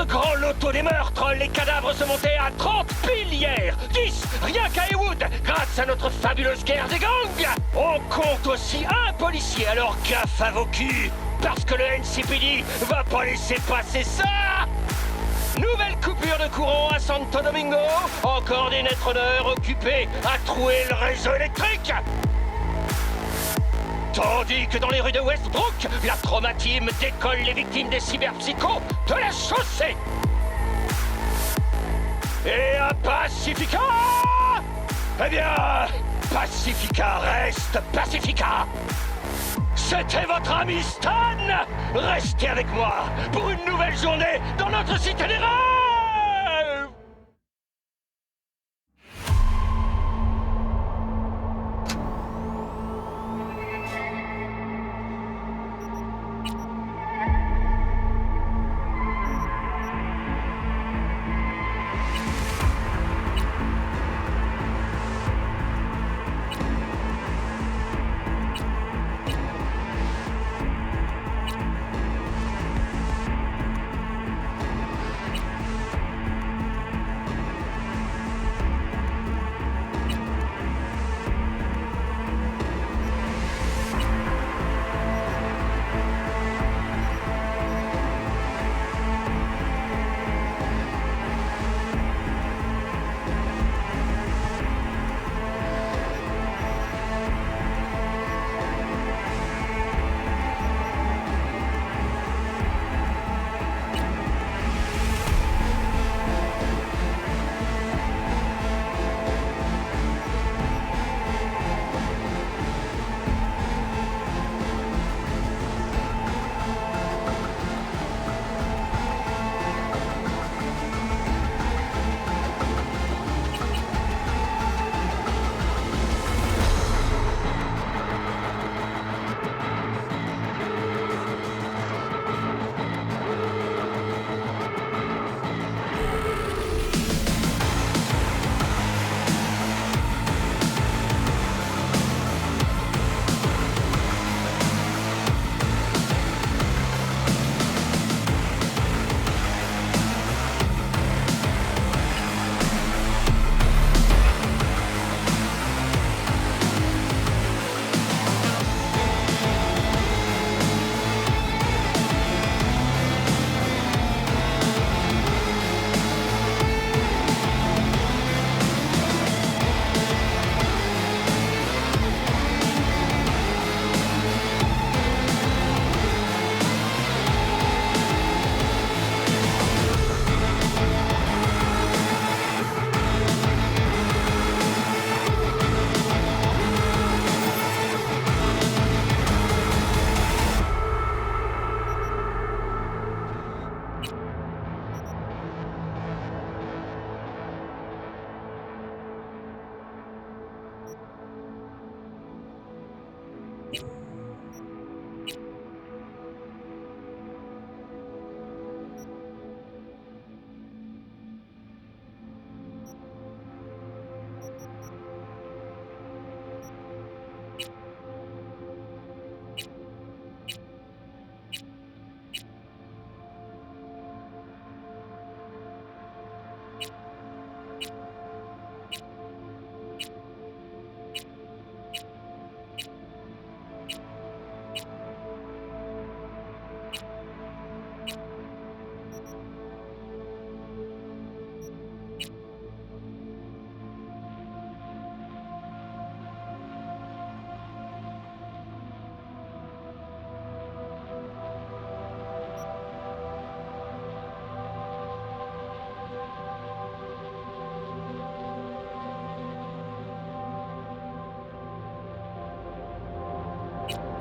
Un grand loto des meurtres. Les cadavres se montaient à 30 piles hier. 10 rien qu'à Heywood, grâce à notre fabuleuse guerre des gangs. On compte aussi un policier, alors gaffe à vos culs. Parce que le NCPD va pas laisser passer ça. Nouvelle coupure de courant à Santo Domingo. Encore des netronneurs occupés à trouer le réseau électrique. Tandis que dans les rues de Westbrook, la trauma team décolle les victimes des cyberpsychos de la chaussée. Et à Pacifica, eh bien, Pacifica reste Pacifica. C'était votre ami Stan. Restez avec moi pour une nouvelle journée dans notre cité des rêves.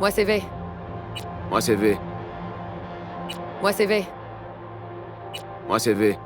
Moi c'est V. Moi c'est V. Moi c'est V. Moi c'est V.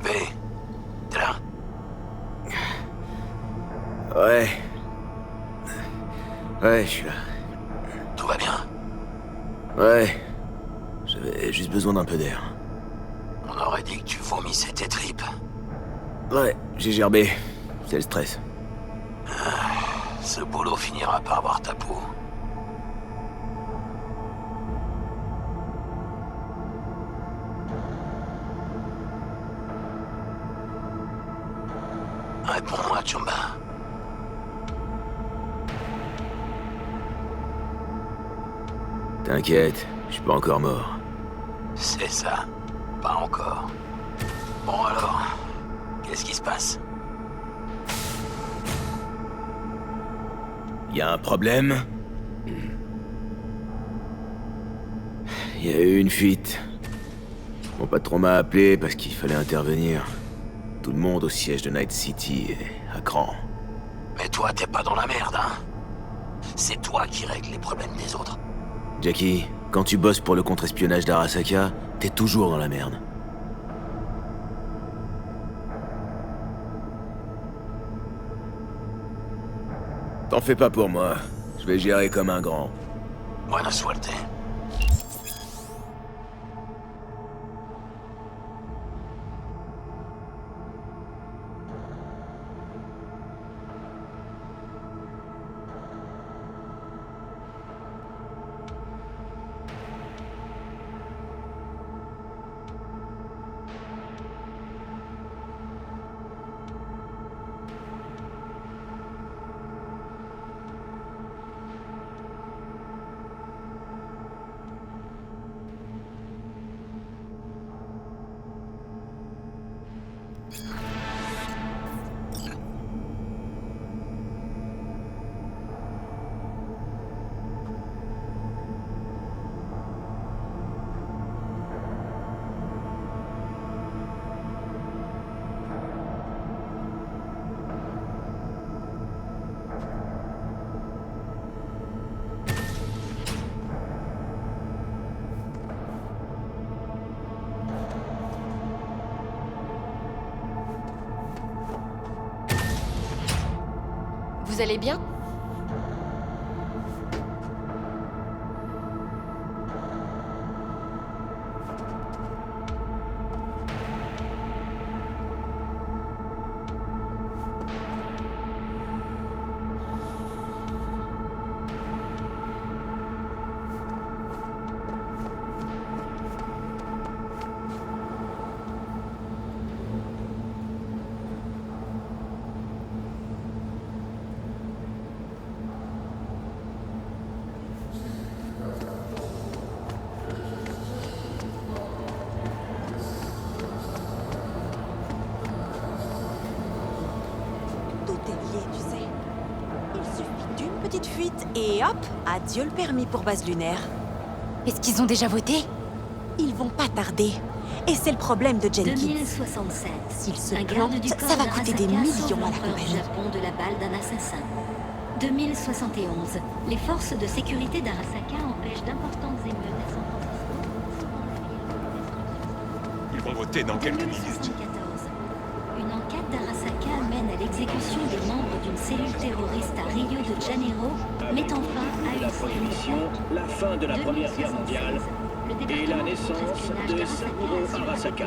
V, t'es là? Ouais. Ouais, je suis là. Tout va bien? Ouais. J'avais juste besoin d'un peu d'air. On aurait dit que tu vomissais tes tripes. Ouais, j'ai gerbé. C'est le stress. Ce boulot finira par avoir ta peau. Réponds-moi, Chumba. T'inquiète, je suis pas encore mort. C'est ça. Pas encore. Bon alors, qu'est-ce qui se passe? Y a un problème? Y a eu une fuite. Mon patron m'a appelé parce qu'il fallait intervenir. Tout le monde au siège de Night City est à cran. Mais toi, t'es pas dans la merde, hein? C'est toi qui règles les problèmes des autres. Jackie, quand tu bosses pour le contre-espionnage d'Arasaka, t'es toujours dans la merde. T'en fais pas pour moi. Je vais gérer comme un grand. Buena suerte. Vous allez bien? Petite fuite et hop, adieu le permis pour base lunaire. Est-ce qu'ils ont déjà voté? Ils vont pas tarder. Et c'est le problème de Jenkins. 2067. S'ils se Un plantent, garde du corps ça va coûter des d'Arasaka millions sauve à la l'empereur du compagnie. Japon de la balle d'un assassin. 2071. Les forces de sécurité d'Arasaka empêchent d'importantes émeutes à San Francisco, sauvant la ville. Ils vont voter dans quelques minutes. 2074. Une enquête d'Arasaka mène à l'exécution des membres d'une cellule terroriste à Rio de Janeiro, mettant fin à une La prohibition, la fin de la Première Guerre mondiale et la naissance de Saburo Arasaka.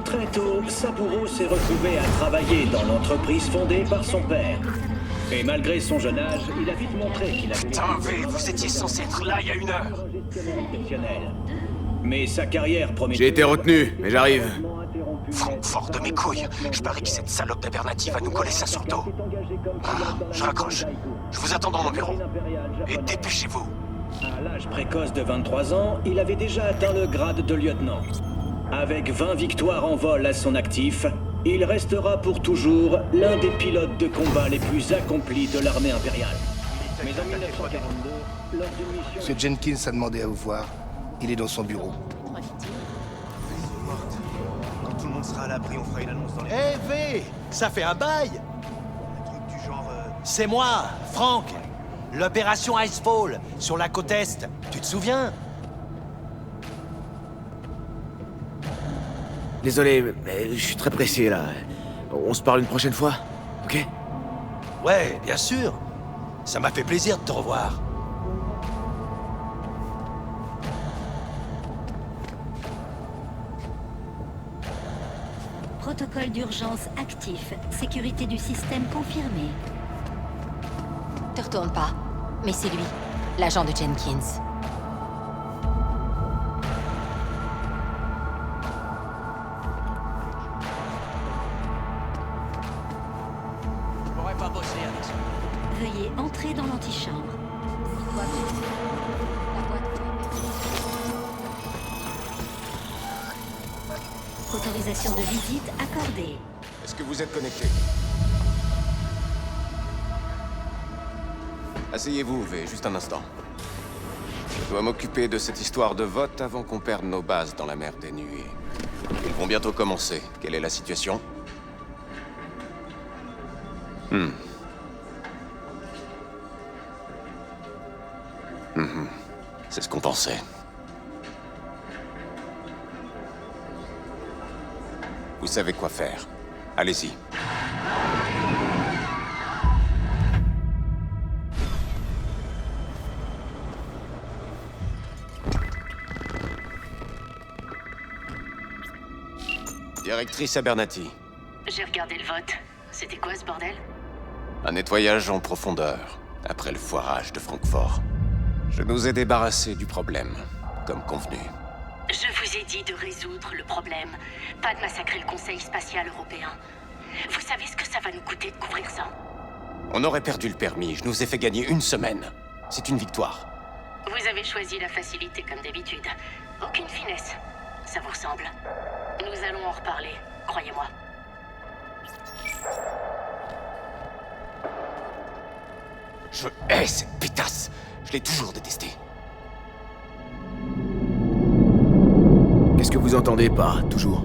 Très tôt, Saburo s'est retrouvé à travailler dans l'entreprise fondée par son père. Et malgré son jeune âge, il a vite montré qu'il avait... Putain, V, vous étiez censé être là il y a 1 heure. Mais sa carrière promettait... J'ai été retenu, mais j'arrive. Francfort de mes couilles. Je parie que cette salope d'Abernathy va nous coller ça sur le dos. Je raccroche. Je vous attends dans mon bureau. Et dépêchez-vous. À l'âge précoce de 23 ans, il avait déjà atteint le grade de lieutenant. Avec 20 victoires en vol à son actif, il restera pour toujours l'un des pilotes de combat les plus accomplis de l'armée impériale. Mais en 1942, lors d'une mission... Monsieur Jenkins a demandé à vous voir. Il est dans son bureau. Quand tout le monde sera à l'abri, on fera une annonce dans les... Eh V, ça fait un bail. Un truc du genre... C'est moi, Frank. L'opération Icefall, sur la côte Est. Tu te souviens? Désolé, mais je suis très pressé là. On se parle une prochaine fois, ok? Ouais, bien sûr. Ça m'a fait plaisir de te revoir. Protocole d'urgence actif. Sécurité du système confirmée. Te retourne pas. Mais c'est lui, l'agent de Jenkins. Je pourrais pas bosser avec ça. Veuillez entrer dans l'antichambre. Autorisation de visite accordée. Est-ce que vous êtes connecté? Asseyez-vous, V, juste un instant. Je dois m'occuper de cette histoire de vote avant qu'on perde nos bases dans la mer des nuées. Ils vont bientôt commencer. Quelle est la situation? C'est ce qu'on pensait. Vous savez quoi faire. Allez-y. Directrice Abernathy. J'ai regardé le vote. C'était quoi ce bordel? Un nettoyage en profondeur, après le foirage de Francfort. Je nous ai débarrassés du problème, comme convenu. Je vous ai dit de résoudre le problème, pas de massacrer le Conseil spatial européen. Vous savez ce que ça va nous coûter de couvrir ça? On aurait perdu le permis, je nous ai fait gagner une semaine. C'est une victoire. Vous avez choisi la facilité comme d'habitude. Aucune finesse. Ça vous ressemble. Nous allons en reparler, croyez-moi. Je hais cette pétasse. Je l'ai toujours détestée. Qu'est-ce que vous entendez par toujours?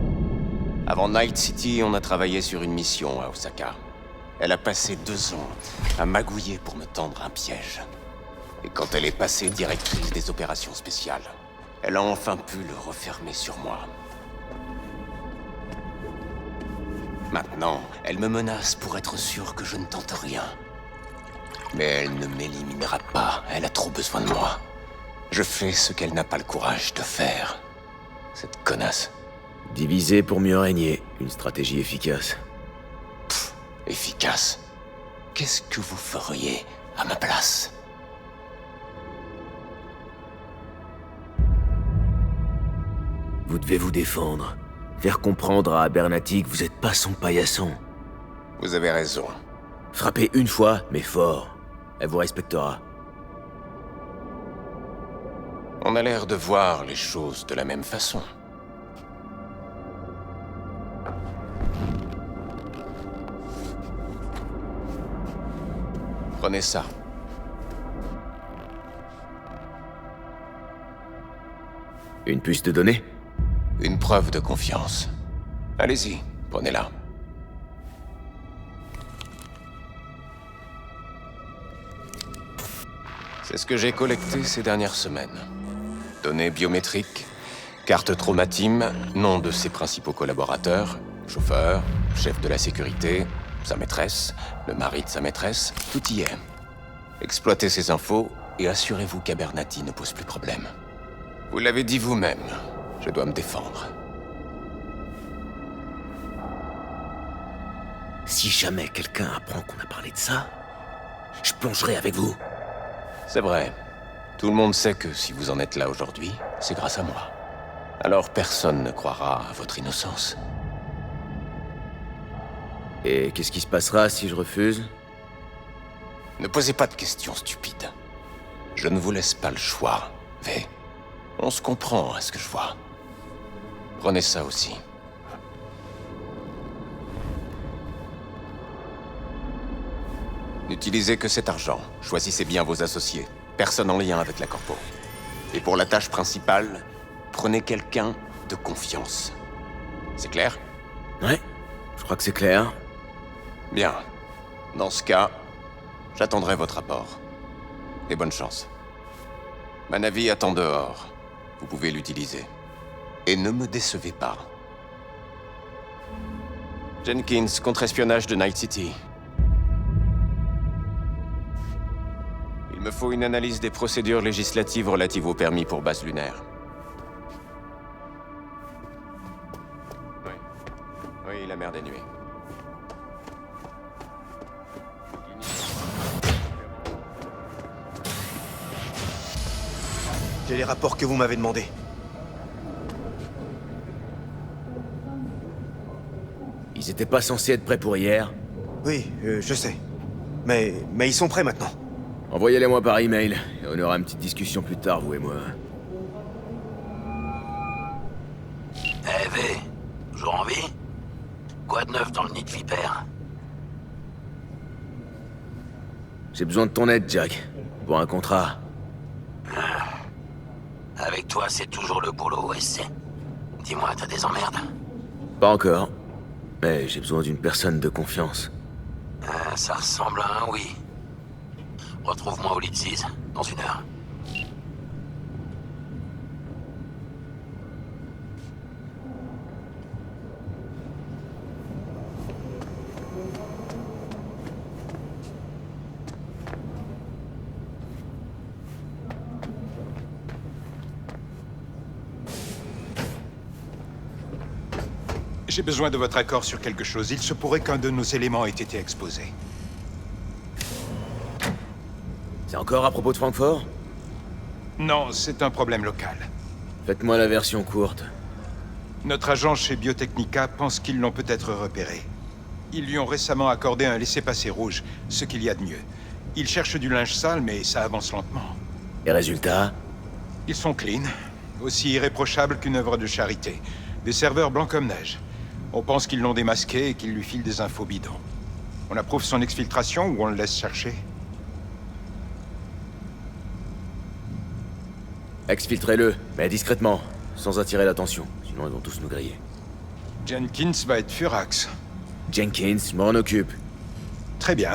Avant Night City, on a travaillé sur une mission à Osaka. Elle a passé 2 ans à magouiller pour me tendre un piège. Et quand elle est passée directrice des opérations spéciales, elle a enfin pu le refermer sur moi. Maintenant, elle me menace pour être sûre que je ne tente rien. Mais elle ne m'éliminera pas, elle a trop besoin de moi. Je fais ce qu'elle n'a pas le courage de faire. Cette connasse. Diviser pour mieux régner, une stratégie efficace. Efficace. Qu'est-ce que vous feriez à ma place? Vous devez vous défendre. Faire comprendre à Abernathy que vous n'êtes pas son paillasson. Vous avez raison. Frappez une fois, mais fort. Elle vous respectera. On a l'air de voir les choses de la même façon. Prenez ça. Une puce de données? Une preuve de confiance. Allez-y, prenez-la. C'est ce que j'ai collecté ces dernières semaines. Données biométriques, carte traumatime, nom de ses principaux collaborateurs, chauffeur, chef de la sécurité, sa maîtresse, le mari de sa maîtresse, tout y est. Exploitez ces infos et assurez-vous qu'Abernathy ne pose plus problème. Vous l'avez dit vous-même, je dois me défendre. Si jamais quelqu'un apprend qu'on a parlé de ça, je plongerai avec vous. C'est vrai. Tout le monde sait que si vous en êtes là aujourd'hui, c'est grâce à moi. Alors personne ne croira à votre innocence. Et qu'est-ce qui se passera si je refuse? Ne posez pas de questions stupides. Je ne vous laisse pas le choix, V. On se comprend à ce que je vois. Prenez ça aussi. N'utilisez que cet argent. Choisissez bien vos associés. Personne en lien avec la corpo. Et pour la tâche principale, prenez quelqu'un de confiance. C'est clair? Ouais, je crois que c'est clair. Bien. Dans ce cas, j'attendrai votre rapport. Et bonne chance. Ma navire attend dehors. Vous pouvez l'utiliser. Et ne me décevez pas. Jenkins, contre-espionnage de Night City. Il me faut une analyse des procédures législatives relatives aux permis pour base lunaire. Oui. Oui, la mer des nuées. J'ai les rapports que vous m'avez demandés. Ils étaient pas censés être prêts pour hier. Oui, je sais. Mais ils sont prêts maintenant. Envoyez-les-moi par email, et on aura une petite discussion plus tard, vous et moi. Eh V, toujours en vie? Quoi de neuf dans le nid de vipère? J'ai besoin de ton aide, Jack. Pour un contrat. Avec toi, c'est toujours le boulot, SC. Dis-moi, t'as des emmerdes? Pas encore. Mais j'ai besoin d'une personne de confiance. Ça ressemble à un oui. Retrouve-moi au Lidsiz, dans 1 heure. J'ai besoin de votre accord sur quelque chose. Il se pourrait qu'un de nos éléments ait été exposé. C'est encore à propos de Francfort? Non, c'est un problème local. Faites-moi la version courte. Notre agent chez Biotechnica pense qu'ils l'ont peut-être repéré. Ils lui ont récemment accordé un laissez-passer rouge, ce qu'il y a de mieux. Ils cherchent du linge sale, mais ça avance lentement. Et résultat? Ils sont clean, aussi irréprochables qu'une œuvre de charité. Des serveurs blancs comme neige. On pense qu'ils l'ont démasqué et qu'ils lui filent des infos bidons. On approuve son exfiltration ou on le laisse chercher? Exfiltrez-le, mais discrètement, sans attirer l'attention. Sinon ils vont tous nous griller. Jenkins va être furax. Jenkins, je m'en occupe. Très bien.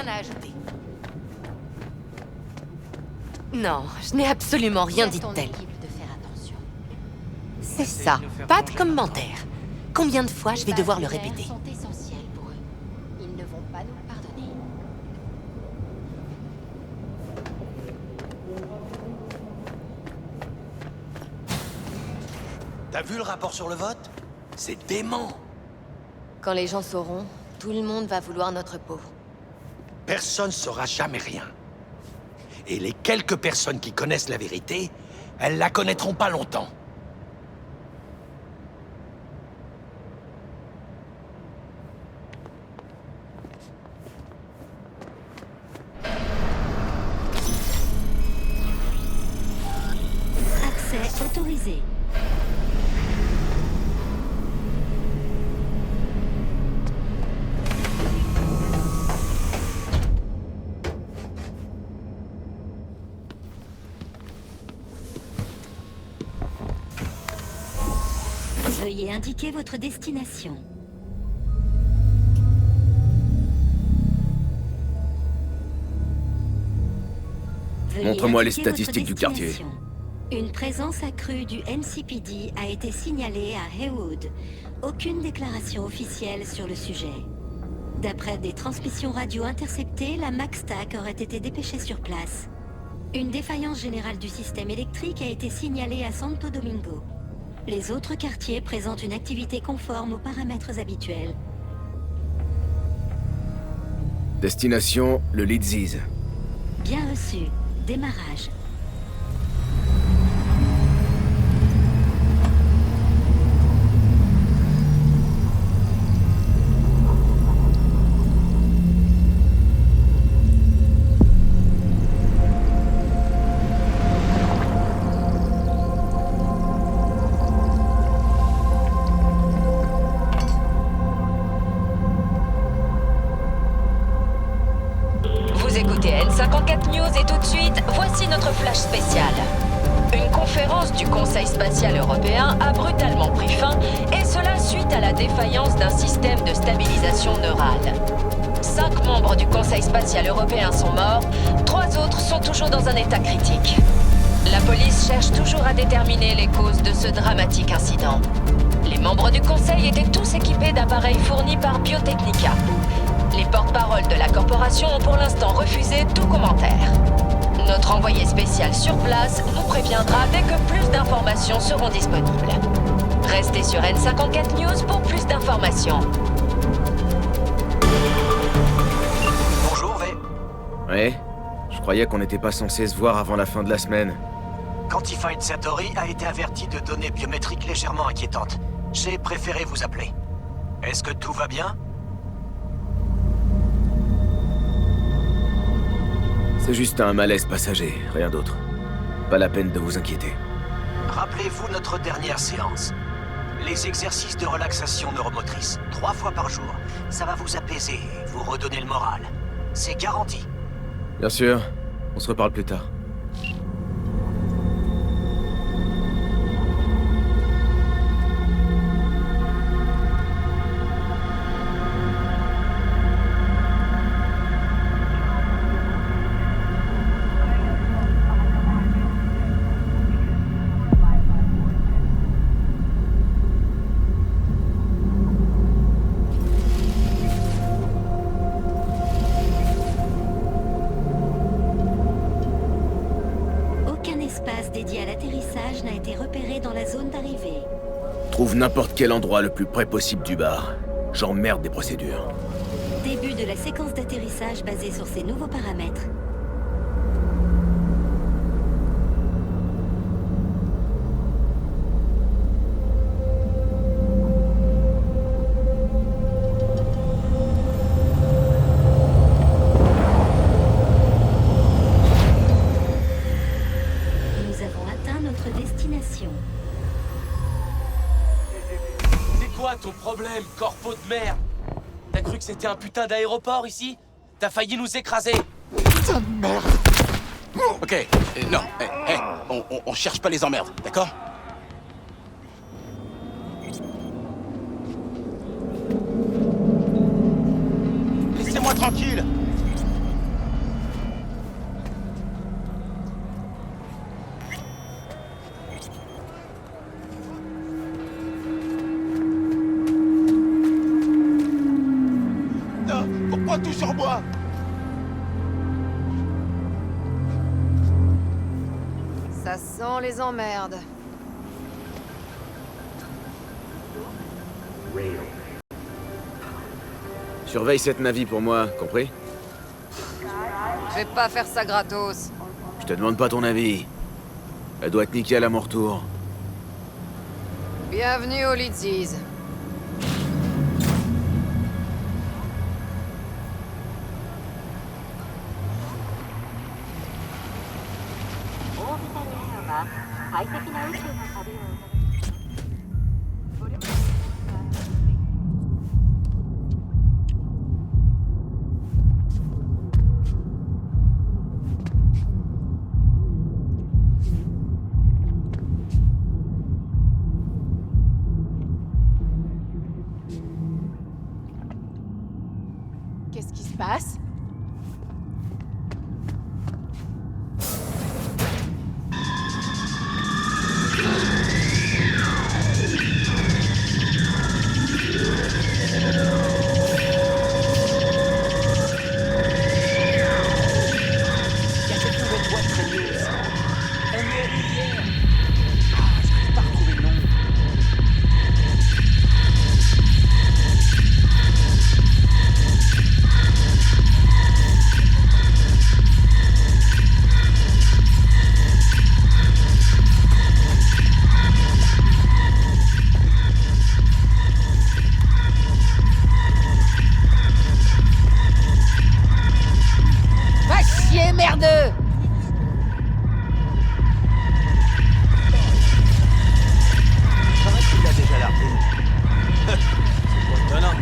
rien à ajouter. Non, je n'ai absolument rien dit de tel. C'est ça, pas de commentaire. Combien de fois je vais devoir le répéter? Sont essentiels pour eux. Ils ne vont pas nous pardonner. T'as vu le rapport sur le vote? C'est dément. Quand les gens sauront, tout le monde va vouloir notre peau. Personne saura jamais rien. Et les quelques personnes qui connaissent la vérité, elles la connaîtront pas longtemps. Accès autorisé. Veuillez indiquer votre destination. Montre-moi les statistiques du quartier. Une présence accrue du NCPD a été signalée à Haywood. Aucune déclaration officielle sur le sujet. D'après des transmissions radio interceptées, la MaxTac aurait été dépêchée sur place. Une défaillance générale du système électrique a été signalée à Santo Domingo. Les autres quartiers présentent une activité conforme aux paramètres habituels. Destination, le Leadsies. Bien reçu. Démarrage. Vous écoutez N54 News et tout de suite, voici notre flash spécial. Une conférence du Conseil spatial européen a brutalement pris fin, et cela suite à la défaillance d'un système de stabilisation neurale. 5 membres du Conseil spatial européen sont morts, 3 autres sont toujours dans un état critique. La police cherche toujours à déterminer les causes de ce dramatique incident. Les membres du Conseil étaient tous équipés d'appareils fournis par Biotechnica. Les porte-paroles de la corporation ont pour l'instant refusé tout commentaire. Notre envoyé spécial sur place vous préviendra dès que plus d'informations seront disponibles. Restez sur N54 News pour plus d'informations. Bonjour, V. Ouais, je croyais qu'on n'était pas censé se voir avant la fin de la semaine. Quantified Satori a été averti de données biométriques légèrement inquiétantes. J'ai préféré vous appeler. Est-ce que tout va bien? C'est juste un malaise passager, rien d'autre. Pas la peine de vous inquiéter. Rappelez-vous notre dernière séance. Les exercices de relaxation neuromotrice, 3 fois par jour. Ça va vous apaiser et vous redonner le moral. C'est garanti. Bien sûr, on se reparle plus tard. Dédié à l'atterrissage n'a été repéré dans la zone d'arrivée. Trouve n'importe quel endroit le plus près possible du bar. J'emmerde des procédures. Début de la séquence d'atterrissage basée sur ces nouveaux paramètres. Ton problème, corpo de merde. T'as cru que c'était un putain d'aéroport ici? T'as failli nous écraser. Putain de merde. Ok, non, on cherche pas les emmerdes, d'accord? Laissez-moi tranquille. moi! Ça sent les emmerdes. Surveille cette navie pour moi, compris? Je vais pas faire ça gratos. Je te demande pas ton avis. Elle doit être nickel à mon retour. Bienvenue au Lidsies. Qu'est-ce qui se passe? Merdeux! Paraît qu'il l'a déjà largué. C'est pas étonnant.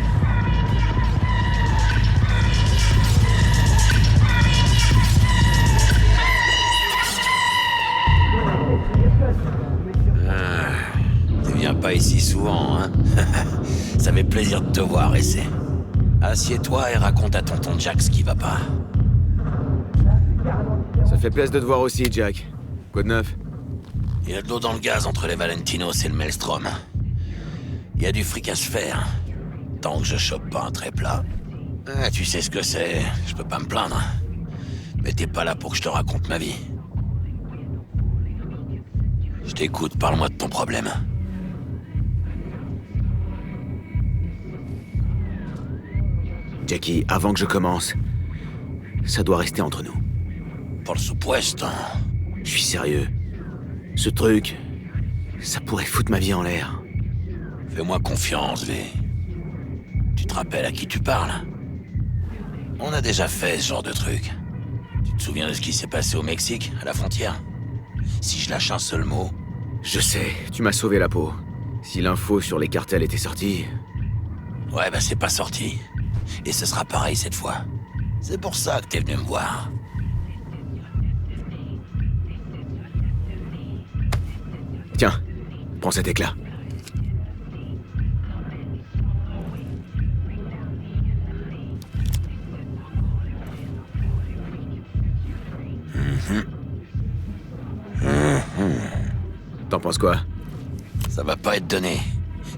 Tu viens pas ici souvent, hein? Ça fait plaisir de te voir, Essay. Assieds-toi et raconte à tonton Jack ce qui va pas. Ça fait plaisir de te voir aussi, Jack. Quoi de neuf? Il y a de l'eau dans le gaz entre les Valentinos et le Maelstrom. Il y a du fric à se faire. Tant que je chope pas un trait plat. Ah, tu sais ce que c'est, je peux pas me plaindre. Mais t'es pas là pour que je te raconte ma vie. Je t'écoute, parle-moi de ton problème. Jackie, avant que je commence, ça doit rester entre nous. Por supuesto. Je suis sérieux. Ce truc, ça pourrait foutre ma vie en l'air. Fais-moi confiance, V. Tu te rappelles à qui tu parles? On a déjà fait ce genre de truc. Tu te souviens de ce qui s'est passé au Mexique, à la frontière? Si je lâche un seul mot... Je sais, tu m'as sauvé la peau. Si l'info sur les cartels était sortie... Ouais, bah c'est pas sorti. Et ce sera pareil cette fois. C'est pour ça que t'es venu me voir. Tiens, prends cet éclat. T'en penses quoi? Ça va pas être donné.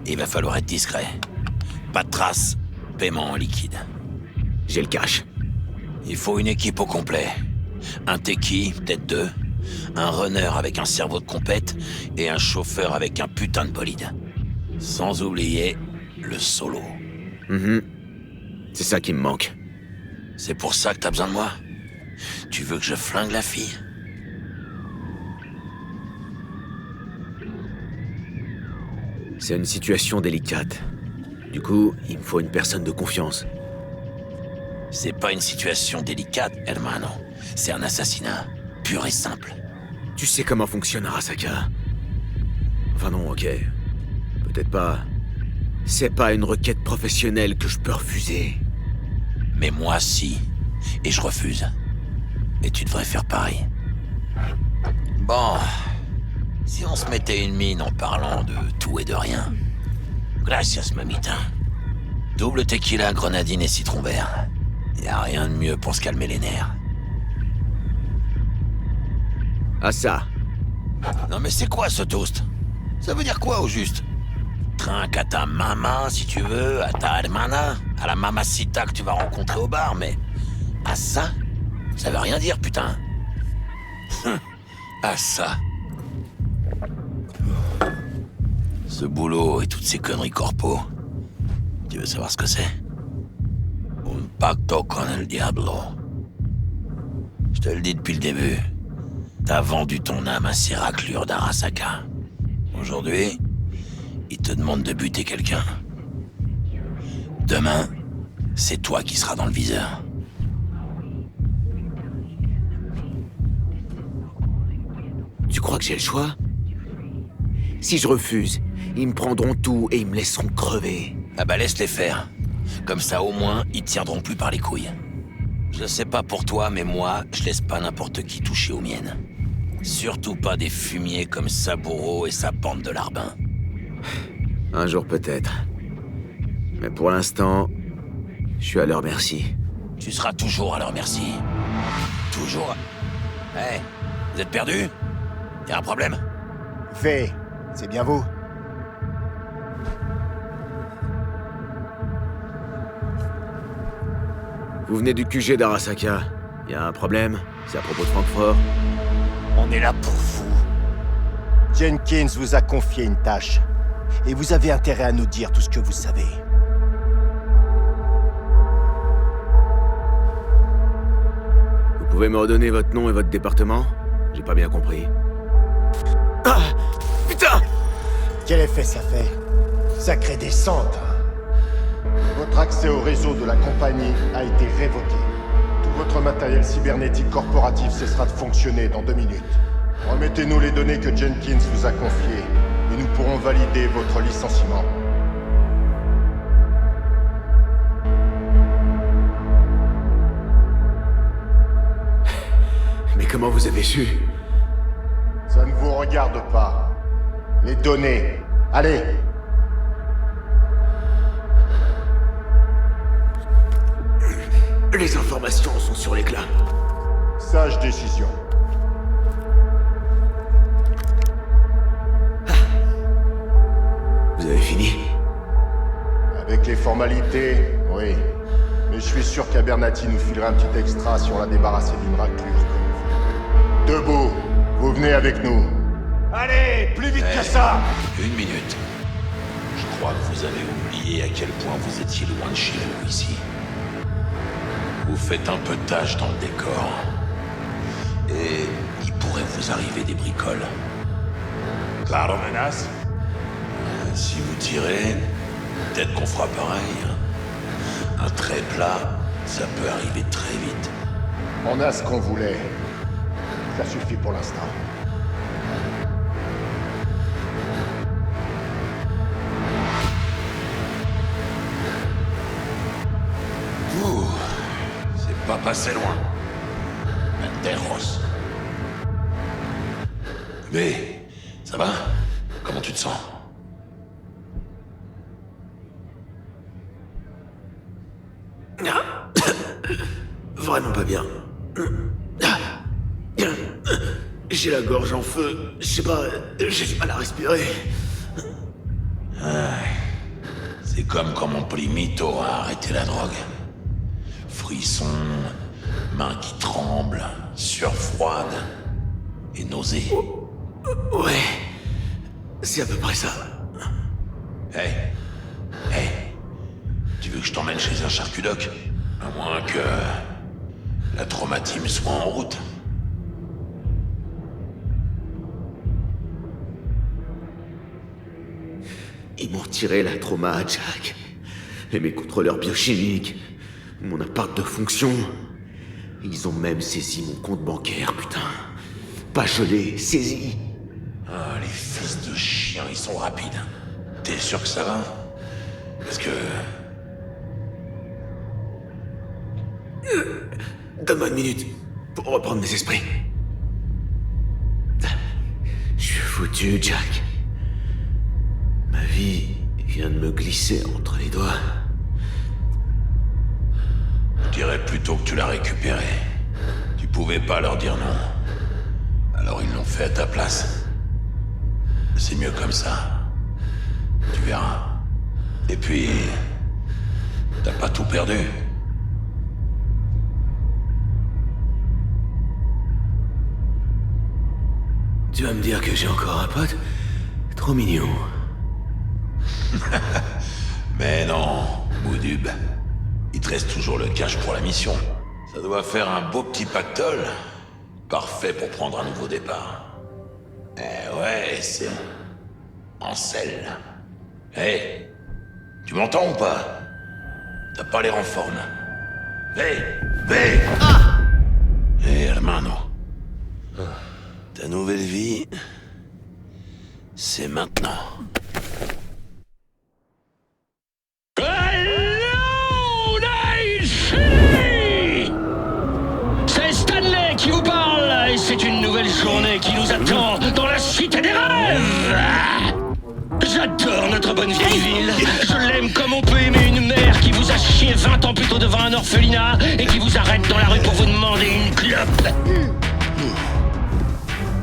Il va falloir être discret. Pas de traces, paiement en liquide. J'ai le cash. Il faut une équipe au complet. Un techie, peut-être deux. Un runner avec un cerveau de compète et un chauffeur avec un putain de bolide. Sans oublier le solo. C'est ça qui me manque. C'est pour ça que t'as besoin de moi? Tu veux que je flingue la fille? C'est une situation délicate. Du coup, il me faut une personne de confiance. C'est pas une situation délicate, hermano. C'est un assassinat. Pur et simple. Tu sais comment fonctionne Arasaka. Enfin non, ok. Peut-être pas. C'est pas une requête professionnelle que je peux refuser. Mais moi, si. Et je refuse. Et tu devrais faire pareil. Bon. Si on se mettait une mine en parlant de tout et de rien. Gracias, mamita. Double tequila, grenadine et citron vert. Y a rien de mieux pour se calmer les nerfs. Ah ça. Non mais c'est quoi ce toast? Ça veut dire quoi au juste? Trinque à ta maman si tu veux, à ta hermana, à la mamacita que tu vas rencontrer au bar, mais Ah ça? Ça veut rien dire, putain. Ah ça. Ce boulot et toutes ces conneries corpo. Tu veux savoir ce que c'est? Un pacto con el diablo. Je te le dis depuis le début. T'as vendu ton âme à ces raclures d'Arasaka. Aujourd'hui, ils te demandent de buter quelqu'un. Demain, c'est toi qui seras dans le viseur. Tu crois que j'ai le choix? Si je refuse, ils me prendront tout et ils me laisseront crever. Ah bah laisse-les faire. Comme ça, au moins, ils te tiendront plus par les couilles. Je sais pas pour toi, mais moi, je laisse pas n'importe qui toucher aux miennes. Surtout pas des fumiers comme Saburo et sa bande de larbins. Un jour peut-être. Mais pour l'instant, je suis à leur merci. Tu seras toujours à leur merci. Toujours. Hé, vous êtes perdus? Y'a un problème? V, c'est bien vous? Vous venez du QG d'Arasaka. Y a un problème? C'est à propos de Francfort? On est là pour vous. Jenkins vous a confié une tâche. Et vous avez intérêt à nous dire tout ce que vous savez. Vous pouvez me redonner votre nom et votre département? J'ai pas bien compris. Ah! Putain! Quel effet ça fait? Sacrée descente. Votre accès au réseau de la compagnie a été révoqué. Tout votre matériel cybernétique corporatif cessera de fonctionner dans 2 minutes. Remettez-nous les données que Jenkins vous a confiées, et nous pourrons valider votre licenciement. Mais comment vous avez su? Ça ne vous regarde pas. Les données. Allez! Les informations sont sur l'éclat. Sage décision. Vous avez fini? Avec les formalités, oui. Mais je suis sûr qu'Abernathy nous filera un petit extra si on l'a débarrassé d'une raclure comme vous. Debout, vous venez avec nous. Allez, plus vite que ça! Une minute. Je crois que vous avez oublié à quel point vous étiez loin de chez vous ici. Vous faites un peu de tâche dans le décor. Et il pourrait vous arriver des bricoles. Claro, menace? Si vous tirez, peut-être qu'on fera pareil. Un trait plat, ça peut arriver très vite. On a ce qu'on voulait. Ça suffit pour l'instant. Ouh, c'est pas passé loin. Menderos. Mais, ça va? Comment tu te sens? Vraiment pas bien. J'ai la gorge en feu. Je sais pas, j'ai du mal à respirer. C'est comme quand mon primito a arrêté la drogue. Frissons, mains qui tremblent, sueur froide et nausées. Ouais, c'est à peu près ça. Hey, tu veux que je t'emmène chez un charcutoc? À moins que la traumatisme soit en route. Ils m'ont retiré la trauma à Jack. Et mes contrôleurs biochimiques. Mon appart de fonction. Ils ont même saisi mon compte bancaire, putain. Pas gelé, saisi. Ah, les fils de chiens, ils sont rapides. T'es sûr que ça va? Parce que... Donne-moi une minute pour reprendre mes esprits. Je suis foutu, Jack. Ma vie vient de me glisser entre les doigts. Je dirais plutôt que tu l'as récupéré. Tu pouvais pas leur dire non. Alors ils l'ont fait à ta place. C'est mieux comme ça. Tu verras. Et puis... t'as pas tout perdu. Tu vas me dire que j'ai encore un pote? Trop mignon. Mais non, Boudub. Il te reste toujours le cash pour la mission. Ça doit faire un beau petit pactole. Parfait pour prendre un nouveau départ. Eh ouais, c'est... Ansel. Hé, tu m'entends ou pas? T'as pas l'air en forme. Hé, Hé, hermano. Ta nouvelle vie, c'est maintenant. Hello, Night City! C'est Stanley qui vous parle, et c'est une nouvelle journée qui nous attend dans la cité des rêves! J'adore notre bonne vieille ville. Je l'aime comme on peut aimer une mère qui vous a chié 20 ans plus tôt devant un orphelinat et qui vous arrête dans la rue pour vous demander une clope.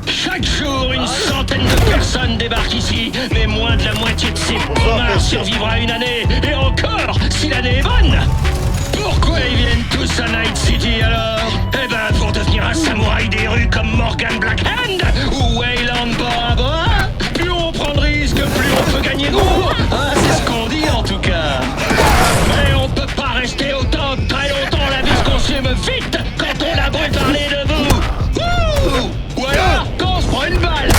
Chaque jour, une centaine de personnes débarquent ici, mais moins de la moitié de ces bomards survivra une année, et encore, si l'année est bonne. Pourquoi ils viennent tous à Night City alors? Eh ben, pour devenir un samouraï des rues comme Morgan Blackhand ou Wayland Bora Bora. Plus on prend de risques, plus on peut gagner gros. Ah, c'est ce qu'on dit en tout cas. Mais on peut pas rester autant très longtemps, la vie se consume vite quand on a beau parler de vous. Ouh! Ou alors quand on se prend une balle.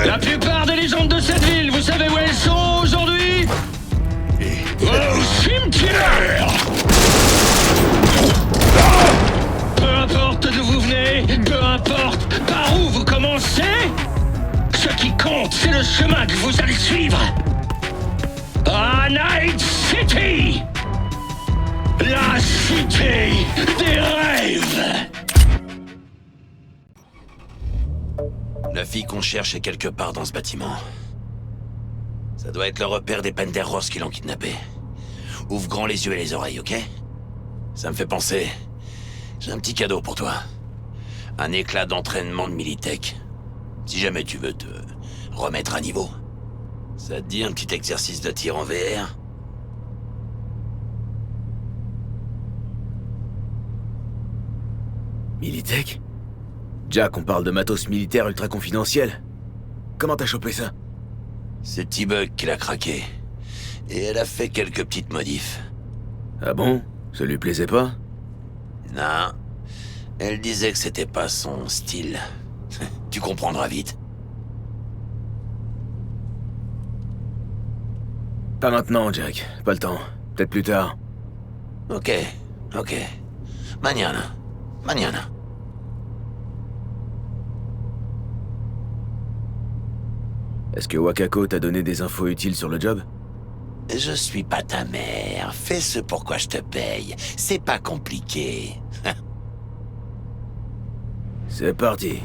La plupart des légendes de cette ville, vous savez où elles sont aujourd'hui? Au cimetière! Peu importe d'où vous venez, peu importe par où vous commencez, ce qui compte, c'est le chemin que vous allez suivre. À Night City! La cité des rêves! La fille qu'on cherche est quelque part dans ce bâtiment. Ça doit être le repère des Penderos qui l'ont kidnappé. Ouvre grand les yeux et les oreilles, ok? Ça me fait penser... J'ai un petit cadeau pour toi. Un éclat d'entraînement de Militech. Si jamais tu veux te remettre à niveau. Ça te dit un petit exercice de tir en VR? Militech? Jack, on parle de matos militaire ultra confidentiel. Comment t'as chopé ça? C'est T-Bug qui l'a craqué. Et elle a fait quelques petites modifs. Ah bon? Ça lui plaisait pas? Non. Elle disait que c'était pas son style. Tu comprendras vite. Pas maintenant, Jack. Pas le temps. Peut-être plus tard. Ok. Mañana. Est-ce que Wakako t'a donné des infos utiles sur le job? Je suis pas ta mère. Fais ce pourquoi je te paye. C'est pas compliqué. C'est parti.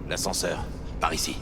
L'ascenseur. Par ici.